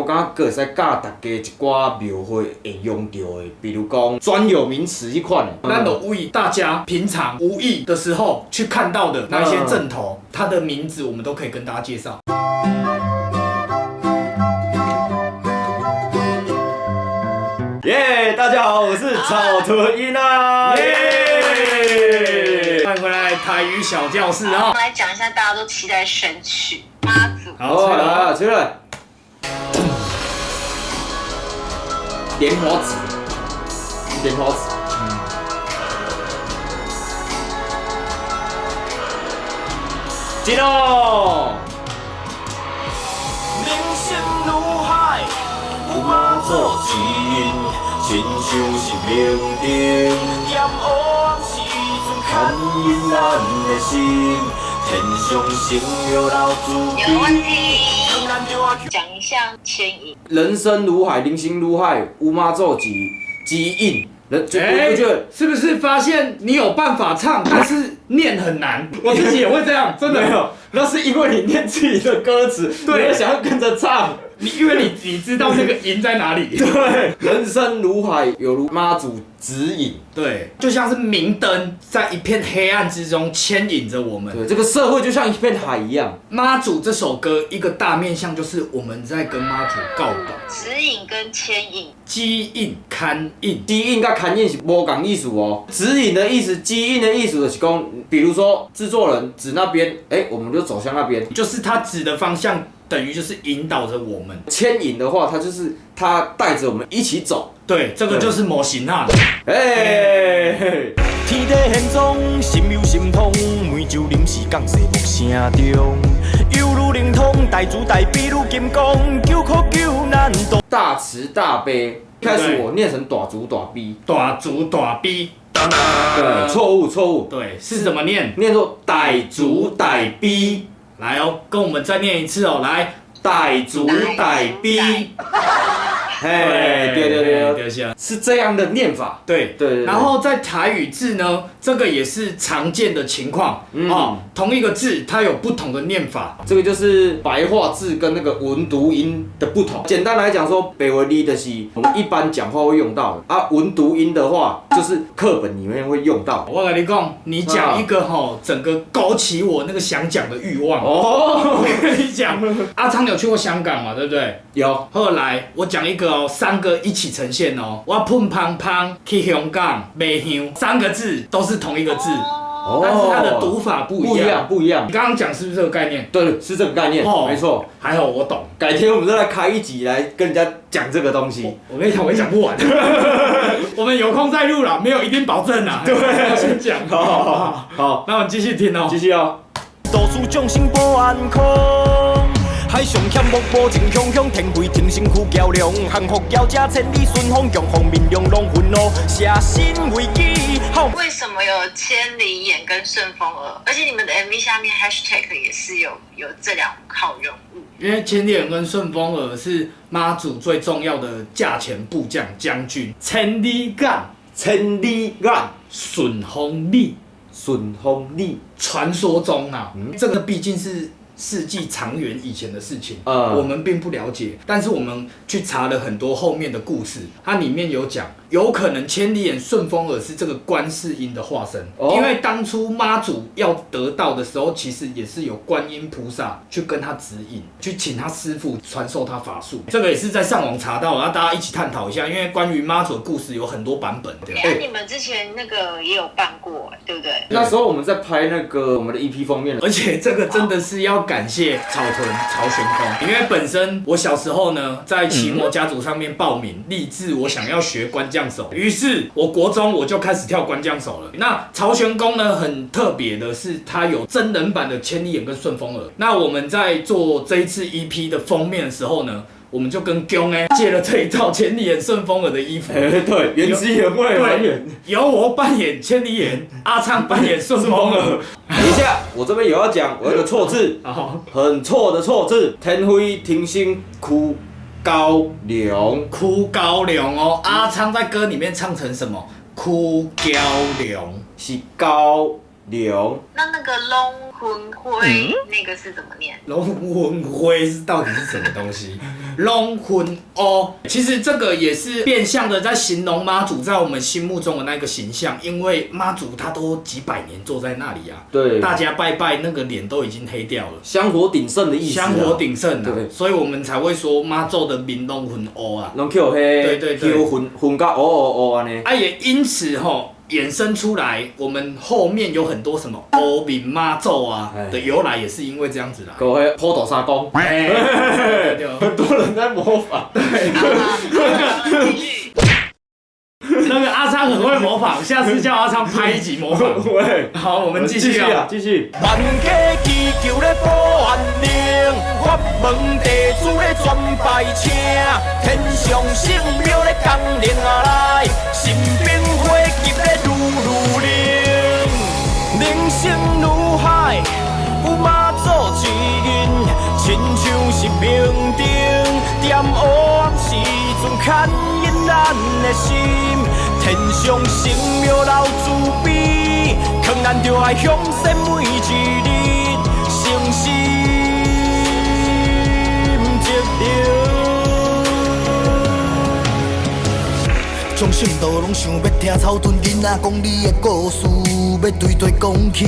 我感觉佫会使教大家一寡描绘会用到的，比如讲专有名词迄款的。咱就为大家平常无意的时候去看到的那一些阵头，它的名字我们都可以跟大家介绍。耶，大家好，我是草屯英啊！欢迎回来台语小教室啊！我们来讲一下大家都期待神曲妈祖。好，吹了，吹了。莲花指，莲花指。进哦！人生如海，有妈做指引，亲像是命定。炎黑暗时阵牵引咱的心，天上星月老祖有问题。讲一下牵引。人生如海，人生如海，有妈做指引。我觉得是不是发现你有办法唱，但是念很难？我自己也会这样，真的没有。那是因为你念自己的歌词，对，你想要跟着唱。因为你知道那个音在哪里。对，人生如海，有如妈祖指引。对，就像是明灯在一片黑暗之中牵引着我们。对，这个社会就像一片海一样。妈祖这首歌一个大面向就是我们在跟妈祖告白。指引跟牵引。基印、勘印。基印跟勘印是无同意思哦。指引的意思，基印的意思就是讲，比如说制作人指那边，我们就走向那边，就是他指的方向。等于就是引导着我们。牵引的话，它就是它带着我们一起走。对，这个就是模型啊。天地现状，心有心通，每周临时讲世木声中，犹如灵通，大慈大悲如金刚，救苦救难都。大慈大悲，开始我念成大慈大悲。大慈大悲。对，错误。对，是怎么念？念作大慈大悲。来哦，跟我们再念一次哦，来，大慈大悲。嘿，对，是这样的念法。对。然后在台语字呢，这个也是常见的情况哦。同一个字，它有不同的念法。这个就是白话字跟那个文读音的不同。简单来讲说，白话字就是我们一般讲话会用到的啊，文读音的话就是课本里面会用到。我跟你讲，你讲一个整个勾起我那个想讲的欲望哦。我跟你讲，阿昌有去过香港嘛？对不对？有。后来我讲一个哦，3个一起呈现哦。我碰胖胖去香港买香，3个字都是同一个字。但是它的读法不一样。你刚刚讲是不是这个概念？对，是这个概念，没错。还好我懂。改天我们再来开一集来跟人家讲这个东西。我跟你讲，我也讲不完。我们有空再录啦，没有一定保证啦。对，我先讲。好，那我们继续听哦。继续哦。多数众生保安康。海上险目无情汹汹，天飞天星苦较量，幸福交加千里顺风，强风面容拢愤怒，写心为己。为什么有千里眼跟顺风耳？而且你们的 MV 下面 hashtag 也是有这2号人物。因为千里眼跟顺风耳是妈祖最重要的驾前部将将军，千里眼，顺风耳，传说中啊，这个毕竟是世纪长远以前的事情，我们并不了解，但是我们去查了很多后面的故事，它里面有讲，有可能千里眼顺风耳是这个观世音的化身，因为当初妈祖要得到的时候，其实也是有观音菩萨去跟他指引，去请他师父传授他法术，这个也是在上网查到，然后大家一起探讨一下，因为关于妈祖的故事有很多版本。你们之前那个也有办过，对不对？那时候我们在拍那个我们的 EP 封面，而且这个真的是要感谢草屯曹玄公，因为本身我小时候呢，在奇摩家族上面报名，立志我想要学官将手，于是我国中我就开始跳官将手了。那曹玄公呢，很特别的是，他有真人版的千里眼跟顺风耳。那我们在做这一次 EP 的封面的时候呢，我们就跟公借了这一套千里眼顺风耳的衣服。对，原汁原味还原。由我扮演千里眼，阿昌扮演顺风耳。等一下，我这边有要讲，我有个错字，很错的错字，天飞天星哭高粱，哭高粱哦。阿昌在歌里面唱成什么？哭高粱是高粱。那个龙魂灰那个是怎么念？龙魂灰到底是什么东西？龙魂哦，其实这个也是变相的在形容妈祖在我们心目中的那个形象，因为妈祖他都几百年坐在那里啊，对，大家拜拜那个脸都已经黑掉了，香火鼎盛的意思。香火鼎盛啊，对，所以我们才会说妈祖的面龙魂黑啊，拢叫黑，对，叫混甲黑安尼。啊，也因此吼。衍生出来，我们后面有很多什么欧明妈祖啊的由来，也是因为这样子啦。各位普渡三公，很多人在模仿。继续。那个阿昌很会模仿，下次叫阿昌拍一集模仿。好，我们继续啊，继续。万家祈求咧保安宁，法门弟子咧专拜请，天上圣庙咧降临下来，心变火急咧如灵，人生如海，有妈祖指引，亲像是明灯，点黑暗时阵牵引咱的心。天上圣庙留慈悲，劝咱着爱向善每一日，诚心积德。众生都拢想要听草屯囡仔讲你的故事，要对对讲起。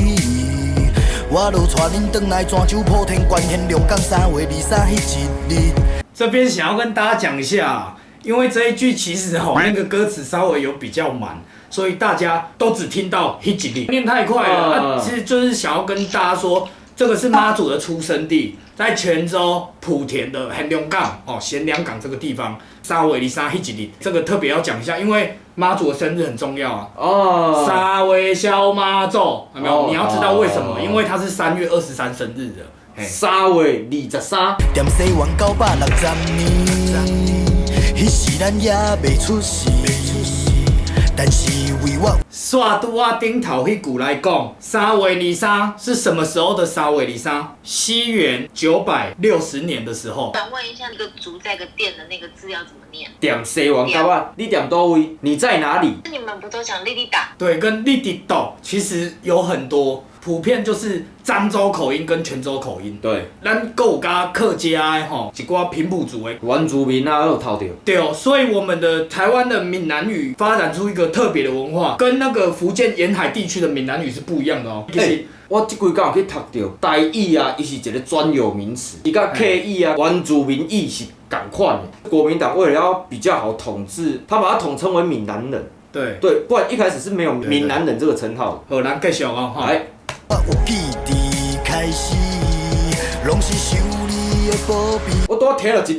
我就带恁转来泉州普天观现龙岗3月23迄一日。这边想要跟大家讲一下。因为这一句其实那个歌词稍微有比较满，所以大家都只听到一里，念太快了。其实就是想要跟大家说，这个是妈祖的出生地，在泉州莆田的现龙港贤良港这个地方，3月23一里，这个特别要讲一下，因为妈祖的生日很重要啊。3月小妈祖，有没有？你要知道为什么？因为他是3月23生日的。3月23，点西元960年。迄时咱也未出世，但是为我。刷拄啊顶头迄句来讲，3月23是什么时候的3月23？西元960年的时候。想问一下，那个竹在个店的那个字要怎么念？点西元九啊，你点多位？你在哪里？你们不都讲哩哩打？对，跟哩哩斗其实有很多。普遍就是漳州口音跟泉州口音。对，咱还有加客家的吼，一寡平埔族的原住民啊，有偷着。对，所以我们的台湾的闽南语发展出一个特别的文化，跟那个福建沿海地区的闽南语是不一样的哦。我这几天有去读到，台语啊，伊是一个专有名词，伊甲客语啊、原住民语是同款的。国民党为了要比较好统治，他把它统称为闽南人。对，不然一开始是没有闽南人这个称号的。好，咱继续哦，来。有记忆开始，拢是受你的保庇。我拄听到一字，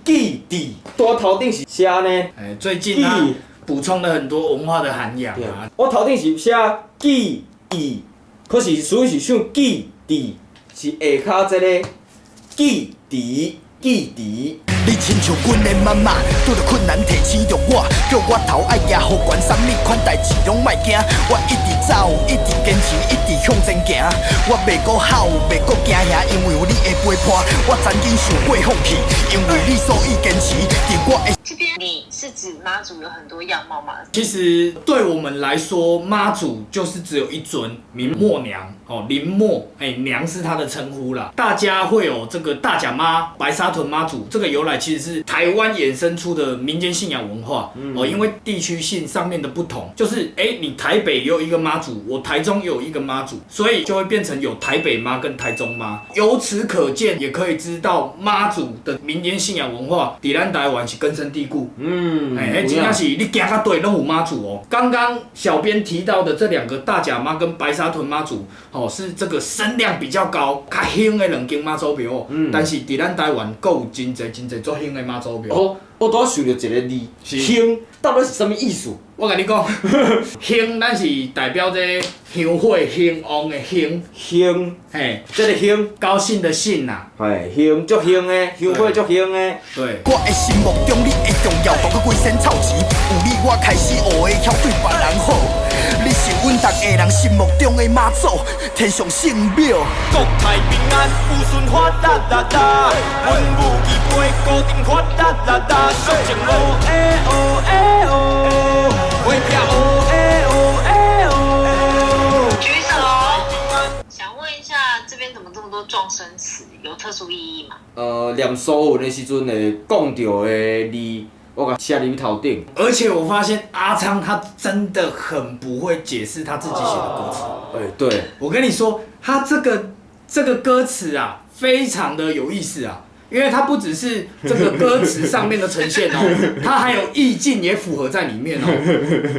记忆，拄头顶是写呢。最近啊，补充了很多文化的涵养啊。我头顶是写记忆，可是属于是像记忆，是下骹这个记忆。你亲像阮的妈妈，拄着困难提醒着我，叫我头爱行好悬，啥物款代志拢莫惊。我一直走，一直坚持，一直向前行。我袂搁哭，袂搁惊吓，因为有你的陪伴。我曾经想过放弃，因为你所以坚持。伫我的这边你是指妈祖有很多样貌吗？其实对我们来说，妈祖就是只有一尊明默娘林默，娘是她的称呼啦。大家会有这个大甲妈、白沙屯妈祖，这个由来其实是台湾衍生出的民间信仰文化因为地区性上面的不同，就是你台北也有一个妈祖，我台中也有一个妈祖，所以就会变成有台北妈跟台中妈。由此可见，也可以知道妈祖的民间信仰文化，在咱台湾是根深蒂固。真正是你行到对拢有妈祖哦。刚刚小编提到的这两个大甲妈跟白沙屯妈祖，是这个声量比较高、较兴的两间妈祖庙但是在咱台湾，还有真侪足兴的妈祖庙。我拄想到一个字，兴，到底是什么意思？我甲你讲，兴，咱是代表这香火兴旺的兴，这个兴，高兴的兴呐，兴足兴的，香火足兴的。对。我的心目中，你的重要，都搁规身臭钱，有你我开始学会晓对别人好。你是阮逐个人心目中的妈祖，天上圣庙。国泰平安，有顺发达达达，阮母鸡飞固定发达达达，俗情哦哎哦哎哦，会飘哦哎哦哎哦。举手。想问一下。状声词有特殊意义吗？念书文的时阵会讲到的字，我甲写入头顶。而且我发现阿昌他真的很不会解释他自己写的歌词。对，我跟你说，他这个歌词啊，非常的有意思啊。因为它不只是这个歌词上面的呈现哦，它还有意境也符合在里面哦。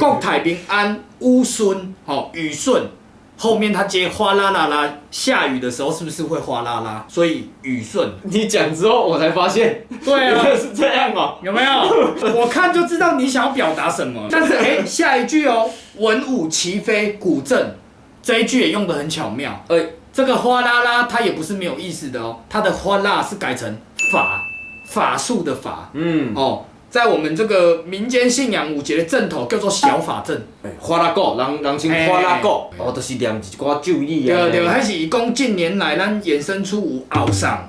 国泰平安乌孙，雨顺，后面它接哗啦啦啦，下雨的时候是不是会哗啦啦？所以雨顺。你讲之后我才发现，对啊，是这样哦。有没有？我看就知道你想要表达什么。但是下一句哦，文武齐飞，古镇，这一句也用得很巧妙。这个哗啦啦，它也不是没有意思的哦，它的哗啦是改成法术的法，在我们这个民间信仰有一个阵头叫做小法阵，哗啦鼓，人称哗啦鼓，就是念一寡咒语啊。对，迄是讲近年来咱衍生出有后上，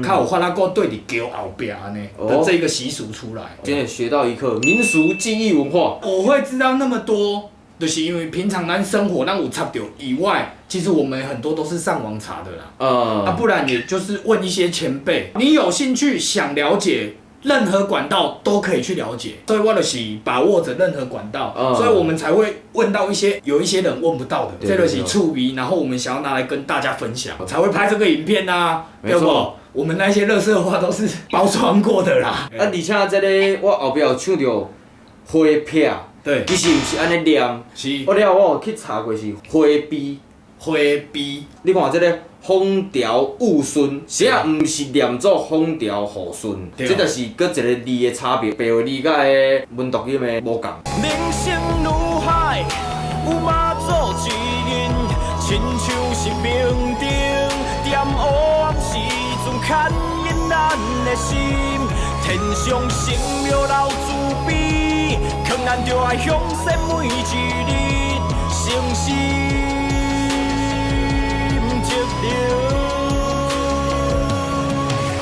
靠有哗啦鼓对伫桥后壁安尼的这个习俗出来。今天学到一课民俗记忆文化。我会知道那么多。就是因为平常咱生活咱有插到以外，其实我们很多都是上网查的啦。不然也就是问一些前辈，你有兴趣想了解，任何管道都可以去了解。所以我就是把握着任何管道，所以我们才会问到有一些人问不到的，这就是趣味，然后我们想要拿来跟大家分享，才会拍这个影片啊，对不？我们那些垃圾话都是包装过的啦。而且这个我后壁有唱到花撇。对，其实毋是安尼念，我有去查过是花逼。你看这个风调雨顺，实也毋是念作风调雨顺，这就是搁一个字的差别，白话字甲个文读音的无共。人生如海，有马祖之音，亲像是明灯，点黑暗时阵牵引咱的心，天上神庙留慈悲。咱就爱向善每一日，诚心积流。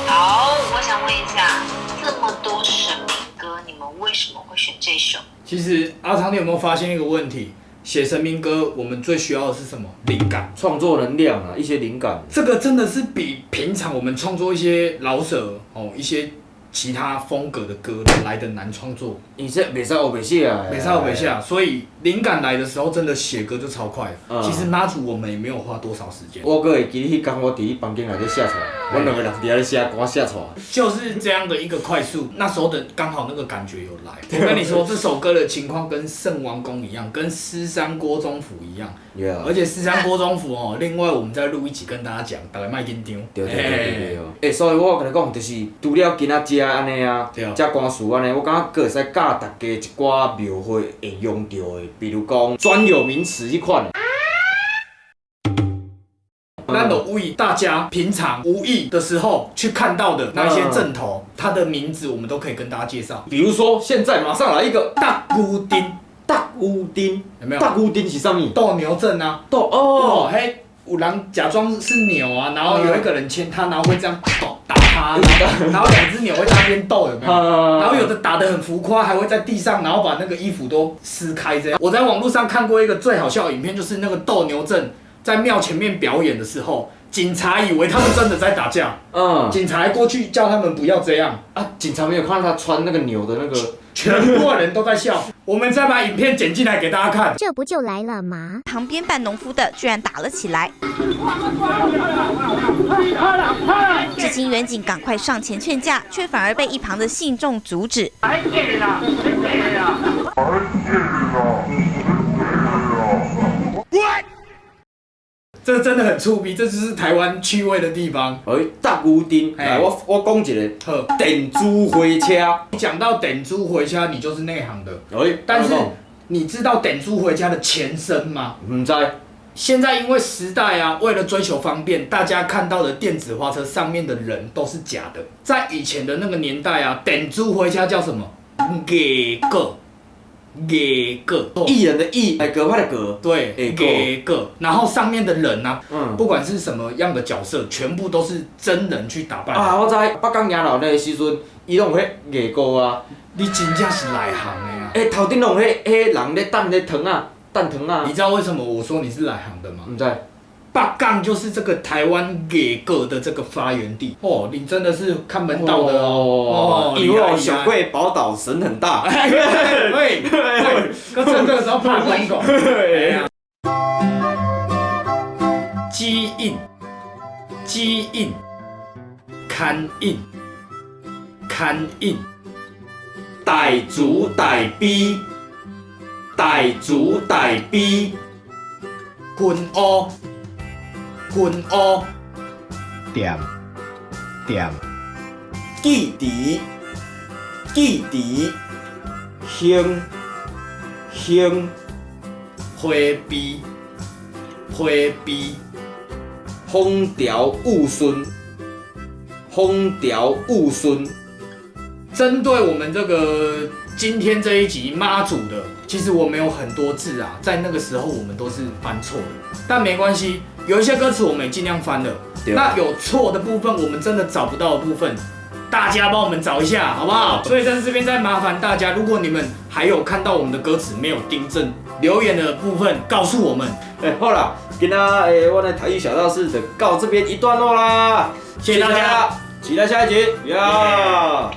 好，我想问一下，这么多神明歌，你们为什么会选这首？其实阿长，你有没有发现一个问题？写神明歌，我们最需要的是什么？灵感、创作能量啊，一些灵感。这个真的是比平常我们创作一些老舍一些其他风格的歌来的难创作，你这袂使黑白写啊，袂使黑白写，所以灵感来的时候，真的写歌就超快。其实妈祖我们也没有花多少时间。我阁会记得迄天我伫伊房间内底写出来，我两个人伫遐咧写歌写出来，就是这样的一个快速。那时候的刚好那个感觉有来。我跟你说，这首歌的情况跟圣王宫一样，跟狮山郭宗甫一样。而且狮山郭宗甫另外我们再录一集跟大家讲，大家莫紧张。对。所以我跟你讲，就是除了今仔遮安尼啊，遮歌词安尼，我感觉阁会使教大家一寡描绘会用到的，比如讲专有名词迄款的。咱就为大家平常无意的时候去看到的那一些阵头，它的名字我们都可以跟大家介绍。比如说，现在马上来一个大乌丁，有没有？大乌丁是啥物？斗牛阵啊，嘿，有人假装是牛啊，然后有一个人牵他，然后会这样打他，然后两只牛会在那边斗，有没有？然后有的打得很浮夸，还会在地上，然后把那个衣服都撕开这样。我在网络上看过一个最好笑的影片，就是那个斗牛阵在庙前面表演的时候，警察以为他们真的在打架，警察过去叫他们不要这样啊，警察没有看到他穿那个牛的那个，全部的人都在笑。我们再把影片剪进来给大家看，这不就来了吗？旁边扮农夫的居然打了起来，至今远警赶快上前劝架，却反而被一旁的信众阻止。这真的很触鼻，这就是台湾趣味的地方。搭牛丁，来我讲一个，电子火车。讲到电子火车，你就是内行的。但是你知道电子火车的前身吗？唔知。现在因为时代啊，为了追求方便，大家看到的电子花车上面的人都是假的。在以前的那个年代啊，电子火车叫什么？艺人的艺，格派的格，对，然后上面的人啊，不管是什么样的角色，全部都是真人去打扮。我知，北港爷老那个时阵，伊拢有迄艺歌啊。你真正是内行的啊！头顶拢迄人咧等咧糖啊，蛋糖啊。你知道为什么我说你是内行的吗？唔知。北港就是这个台湾野歌的这个发源地哦，你真的是看门道的哦。因为小贵宝岛神很大。喂，可趁这个时候怕公公。基印，刊印，傣族傣逼，群乌，点，记忆，兴，花逼，风调雨顺。针对我们这个今天这一集妈祖的，其实我们有很多字啊，在那个时候我们都是翻错的，但没关系，有一些歌词我们也尽量翻了。那有错的部分，我们真的找不到的部分，大家帮我们找一下，好不好？所以在这边再麻烦大家，如果你们还有看到我们的歌词没有订正，留言的部分告诉我们。好啦，今仔我的台语小道士就到这边一段落啦，谢谢大家，期待下一集呀。